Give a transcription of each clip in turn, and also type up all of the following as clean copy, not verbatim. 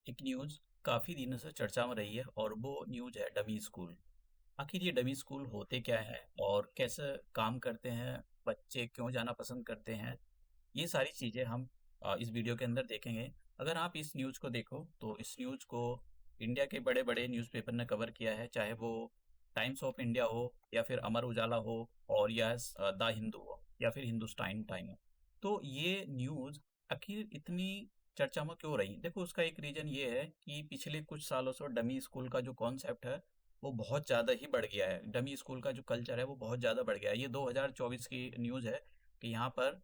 एक न्यूज़ काफ़ी दिनों से चर्चा में रही है और वो न्यूज़ है डमी स्कूल। आखिर ये डमी स्कूल होते क्या है और कैसे काम करते हैं, बच्चे क्यों जाना पसंद करते हैं, ये सारी चीज़ें हम इस वीडियो के अंदर देखेंगे। अगर आप इस न्यूज़ को देखो तो इस न्यूज़ को इंडिया के बड़े-बड़े न्यूज़पेपर ने कवर किया है, चाहे वो टाइम्स ऑफ इंडिया हो या फिर अमर उजाला हो और या द हिंदू हो या फिर हिंदुस्तान टाइम हो। तो ये न्यूज़ आखिर इतनी चर्चा में क्यों रही? देखो उसका एक रीज़न ये है कि पिछले कुछ सालों से डमी स्कूल का जो कॉन्सेप्ट है, वो बहुत ज़्यादा ही बढ़ गया है। डमी स्कूल का जो कल्चर है वो बहुत ज़्यादा बढ़ गया है। ये 2024 की न्यूज़ है कि यहाँ पर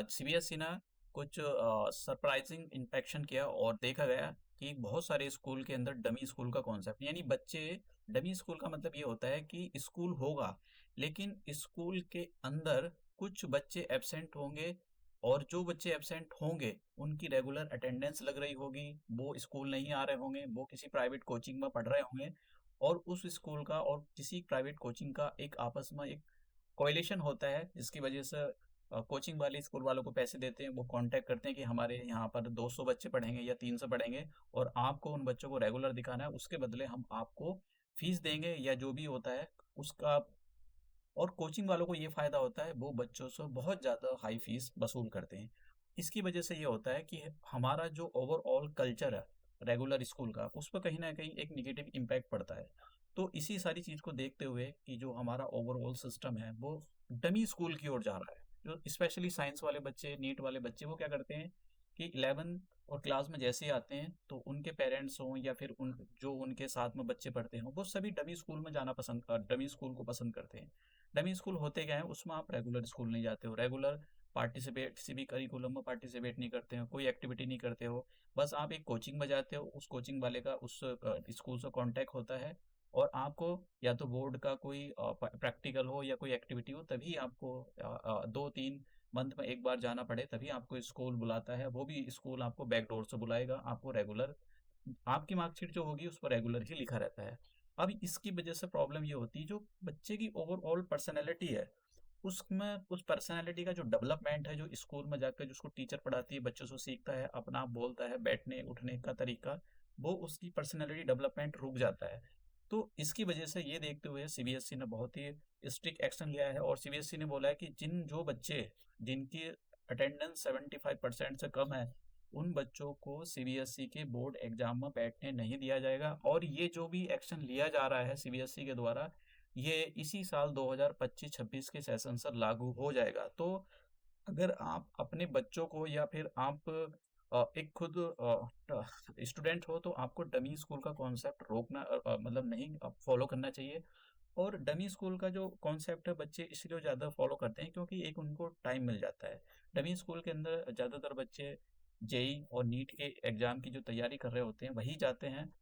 सीबीएसई ने कुछ सरप्राइजिंग इंस्पेक्शन किया और देखा गया कि बहुत सारे स्कूल के अंदर डमी स्कूल का कॉन्सेप्ट यानी बच्चे डमी स्कूल का मतलब ये होता है कि स्कूल होगा लेकिन स्कूल के अंदर कुछ बच्चे एब्सेंट होंगे और जो बच्चे एब्सेंट होंगे उनकी रेगुलर अटेंडेंस लग रही होगी, वो स्कूल नहीं आ रहे होंगे, वो किसी प्राइवेट कोचिंग में पढ़ रहे होंगे और उस स्कूल का और किसी प्राइवेट कोचिंग का एक आपस में एक कोएलिशन होता है जिसकी वजह से कोचिंग वाले स्कूल वालों को पैसे देते हैं, वो कांटेक्ट करते हैं कि हमारे यहाँ पर 200 बच्चे पढ़ेंगे या 300 पढ़ेंगे और आपको उन बच्चों को रेगुलर दिखाना है, उसके बदले हम आपको फीस देंगे या जो भी होता है उसका। और कोचिंग वालों को ये फायदा होता है, वो बच्चों से बहुत ज़्यादा हाई फीस वसूल करते हैं। इसकी वजह से ये होता है कि हमारा जो ओवरऑल कल्चर है रेगुलर स्कूल का, उस पर कहीं ना कहीं एक निगेटिव इम्पैक्ट पड़ता है। तो इसी सारी चीज़ को देखते हुए कि जो हमारा ओवरऑल सिस्टम है वो डमी स्कूल की ओर जा रहा है। जो स्पेशली साइंस वाले बच्चे, नीट वाले बच्चे, वो क्या करते हैं कि 11 और क्लास में जैसे ही आते हैं तो उनके पेरेंट्स हों या फिर उन जो उनके साथ में बच्चे पढ़ते हों, वो सभी डमी स्कूल में जाना पसंद, डमी स्कूल को पसंद करते हैं। डमी स्कूल होते क्या है, उसमें आप रेगुलर स्कूल नहीं जाते हो, रेगुलर पार्टिसिपेट किसी भी करिकुलम में पार्टिसिपेट नहीं करते हो, कोई एक्टिविटी नहीं करते हो। बस आप एक कोचिंग में जाते हो, उस कोचिंग वाले का उस स्कूल से कांटेक्ट होता है और आपको या तो बोर्ड का कोई प्रैक्टिकल हो या कोई एक्टिविटी हो तभी आपको 2-3 मंथ में एक बार जाना पड़े तभी आपको स्कूल बुलाता है। वो भी स्कूल आपको बैकडोर से बुलाएगा, आपको रेगुलर आपकी मार्कशीट जो होगी उस पर रेगुलर ही लिखा रहता है। अब इसकी वजह से प्रॉब्लम ये होती है, जो बच्चे की ओवरऑल पर्सनैलिटी है उसमें, उस पर्सनैलिटी का जो डेवलपमेंट है, जो स्कूल में जाकर जो उसको टीचर पढ़ाती है, बच्चों से सीखता है, अपना आप बोलता है, बैठने उठने का तरीका, वो उसकी पर्सनैलिटी डेवलपमेंट रुक जाता है। तो इसकी वजह से ये देखते हुए सीबीएसई ने बहुत ही स्ट्रिक्ट एक्शन लिया है और सीबीएसई ने बोला है कि जो बच्चे जिनकी अटेंडेंस 75% से कम है, उन बच्चों को सीबीएसई के बोर्ड एग्जाम में बैठने नहीं दिया जाएगा। और ये जो भी एक्शन लिया जा रहा है सीबीएसई के द्वारा, ये इसी साल 2025-26 के सेशन से लागू हो जाएगा। तो अगर आप अपने बच्चों को या फिर आप एक खुद स्टूडेंट हो तो आपको डमी स्कूल का कॉन्सेप्ट रोकना मतलब नहीं फॉलो करना चाहिए। और डमी स्कूल का जो कॉन्सेप्ट है बच्चे इसलिए ज़्यादा फॉलो करते हैं क्योंकि एक उनको टाइम मिल जाता है। डमी स्कूल के अंदर ज़्यादातर बच्चे जेई और नीट के एग्ज़ाम की जो तैयारी कर रहे होते हैं वही जाते हैं।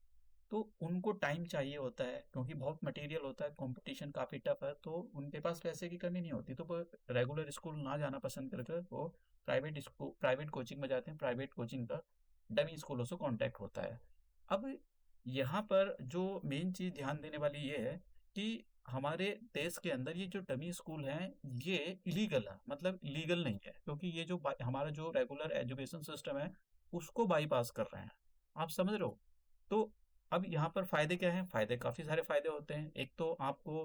तो उनको टाइम चाहिए होता है क्योंकि बहुत मटेरियल होता है, कंपटीशन काफ़ी टफ है, तो उनके पास पैसे की कमी नहीं होती, तो वो रेगुलर स्कूल ना जाना पसंद करके वो प्राइवेट कोचिंग में जाते हैं। प्राइवेट कोचिंग का डमी स्कूलों से कांटेक्ट होता है। अब यहाँ पर जो मेन चीज़ ध्यान देने वाली ये है कि हमारे देश के अंदर ये जो डमी स्कूल हैं ये इलीगल है, मतलब लीगल नहीं है, क्योंकि ये जो हमारा जो रेगुलर एजुकेशन सिस्टम है उसको बाईपास कर रहे हैं। आप समझ रहे हो? तो अब यहाँ पर फ़ायदे क्या हैं? फ़ायदे काफ़ी सारे फ़ायदे होते हैं। एक तो आपको,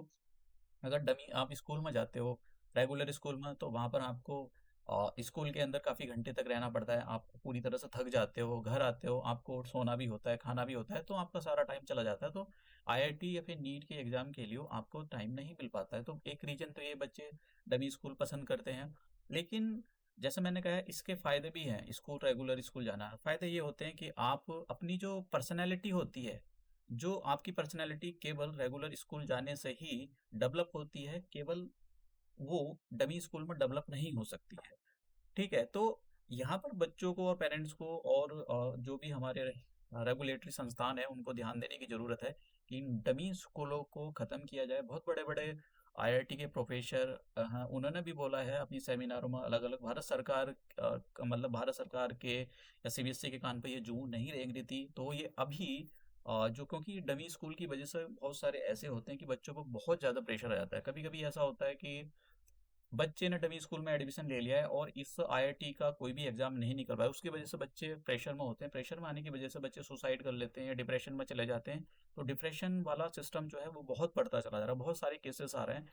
अगर डमी आप स्कूल में जाते हो, रेगुलर स्कूल में, तो वहाँ पर आपको स्कूल के अंदर काफ़ी घंटे तक रहना पड़ता है। आप पूरी तरह से थक जाते हो, घर आते हो, आपको सोना भी होता है, खाना भी होता है, तो आपका सारा टाइम चला जाता है। तो आईआईटी या फिर नीट के एग्ज़ाम के लिए आपको टाइम नहीं मिल पाता है। तो एक रीज़न तो ये बच्चे डमी स्कूल पसंद करते हैं। लेकिन जैसे मैंने कहा इसके फ़ायदे भी हैं, स्कूल रेगुलर स्कूल जाना। फ़ायदे ये होते हैं कि आप अपनी जो पर्सनैलिटी होती है, जो आपकी पर्सनैलिटी केवल रेगुलर स्कूल जाने से ही डेवलप होती है, केवल वो डमी स्कूल में डेवलप नहीं हो सकती है। ठीक है? तो यहाँ पर बच्चों को और पेरेंट्स को और जो भी हमारे रेगुलेटरी संस्थान है उनको ध्यान देने की ज़रूरत है कि इन डमी स्कूलों को ख़त्म किया जाए। बहुत बड़े-बड़े आईआईटी के प्रोफेसर हाँ, उन्होंने भी बोला है अपनी सेमिनारों में अलग-अलग। मतलब भारत सरकार के या सीबीएसई के कान पे ये जूं नहीं रेंग रही थी, तो ये अभी जो क्योंकि डमी स्कूल की वजह से बहुत सारे ऐसे होते हैं कि बच्चों को बहुत ज़्यादा प्रेशर आ जाता है। कभी-कभी ऐसा होता है कि बच्चे ने डमी स्कूल में एडमिशन ले लिया है और इस आईआईटी का कोई भी एग्जाम नहीं निकल पाया, उसकी वजह से बच्चे प्रेशर में होते हैं। प्रेशर में आने की वजह से बच्चे सुसाइड कर लेते हैं या डिप्रेशन में चले जाते हैं। तो डिप्रेशन वाला सिस्टम जो है वो बहुत बढ़ता चला जा रहा है, बहुत सारे केसेस आ रहे हैं।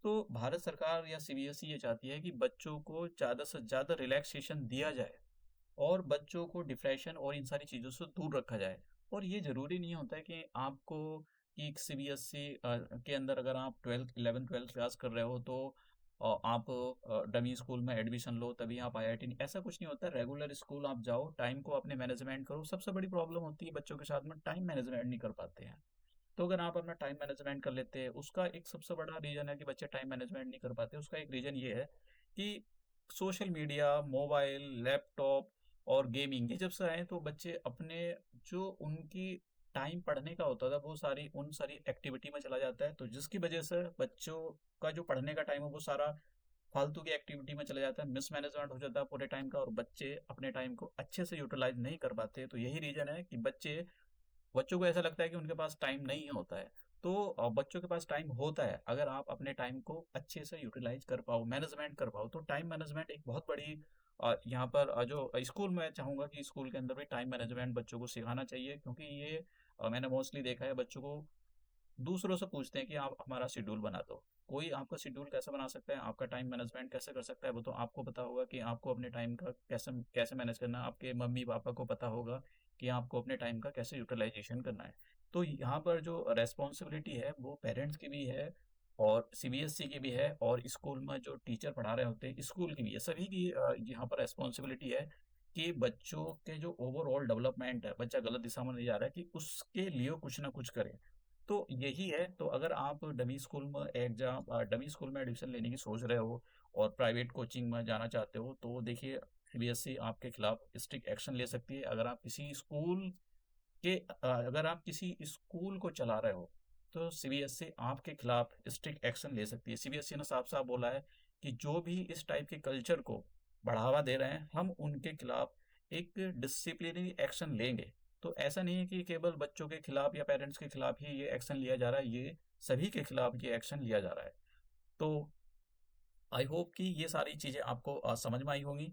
तो भारत सरकार या सीबीएसई ये चाहती है कि बच्चों को ज़्यादा से ज़्यादा रिलैक्सेशन दिया जाए और बच्चों को डिप्रेशन और इन सारी चीज़ों से दूर रखा जाए। और ये ज़रूरी नहीं होता है कि आपको कि सीबीएसई के अंदर अगर आप 11th 12th क्लास कर रहे हो तो आप डमी स्कूल में एडमिशन लो तभी आप आईआईटी नहीं, ऐसा कुछ नहीं होता। रेगुलर स्कूल आप जाओ, टाइम को अपने मैनेजमेंट करो। सबसे बड़ी प्रॉब्लम होती है बच्चों के साथ में, टाइम मैनेजमेंट नहीं कर पाते हैं। तो अगर आप अपना टाइम मैनेजमेंट कर लेते हैं, उसका एक सबसे बड़ा रीज़न है कि बच्चे टाइम मैनेजमेंट नहीं कर पाते, उसका एक रीज़न ये है कि सोशल मीडिया, मोबाइल, लैपटॉप और गेमिंग ये जब से आए तो बच्चे अपने जो उनकी टाइम पढ़ने का होता था वो सारी उन सारी एक्टिविटी में चला जाता है, तो जिसकी वजह से बच्चों का जो पढ़ने का टाइम है वो सारा फालतू की एक्टिविटी में चला जाता है, मिसमैनेजमेंट हो जाता है पूरे टाइम का और बच्चे अपने टाइम को अच्छे से यूटिलाइज नहीं कर पाते। तो यही रीज़न है कि बच्चों को ऐसा लगता है कि उनके पास टाइम नहीं होता है। तो बच्चों के पास टाइम होता है अगर आप अपने टाइम को अच्छे से यूटिलाइज कर पाओ, मैनेजमेंट कर पाओ। तो टाइम मैनेजमेंट एक बहुत बड़ी यहाँ पर जो स्कूल में चाहूँगा कि स्कूल के अंदर भी टाइम मैनेजमेंट बच्चों को सिखाना चाहिए, क्योंकि ये मैंने मोस्टली देखा है बच्चों को दूसरों से पूछते हैं कि आप हमारा शेड्यूल बना दो। कोई आपका शेड्यूल कैसे बना सकता है, आपका टाइम मैनेजमेंट कैसे कर सकता है, वो तो आपको पता होगा कि आपको अपने टाइम का कैसे कैसे मैनेज करना है। आपके मम्मी पापा को पता होगा कि आपको अपने टाइम का कैसे यूटिलाइजेशन करना है। तो यहाँ पर जो रेस्पॉन्सिबिलिटी है वो पेरेंट्स की भी है और सीबीएसई की भी है और स्कूल में जो टीचर पढ़ा रहे होते हैं स्कूल की भी है, सभी की यहाँ पर रेस्पॉन्सिबिलिटी है कि बच्चों के जो ओवरऑल डेवलपमेंट है, बच्चा गलत दिशा में नहीं जा रहा है, कि उसके लिए कुछ ना कुछ करें। तो यही है। तो अगर आप डमी स्कूल में एडमिशन लेने की सोच रहे हो और प्राइवेट कोचिंग में जाना चाहते हो तो देखिए सीबीएसई आपके खिलाफ स्ट्रिक्ट एक्शन ले सकती है। अगर आप किसी स्कूल को चला रहे हो तो सीबीएसई आपके खिलाफ स्ट्रिक्ट एक्शन ले सकती है। सीबीएसई ने साफ साफ बोला है कि जो भी इस टाइप के कल्चर को बढ़ावा दे रहे हैं हम उनके खिलाफ एक डिसिप्लिनरी एक्शन लेंगे। तो ऐसा नहीं है कि केवल बच्चों के खिलाफ या पेरेंट्स के खिलाफ ही ये एक्शन लिया जा रहा है, ये सभी के खिलाफ ये एक्शन लिया जा रहा है। तो आई होप कि ये सारी चीज़ें आपको समझ में आई होंगी।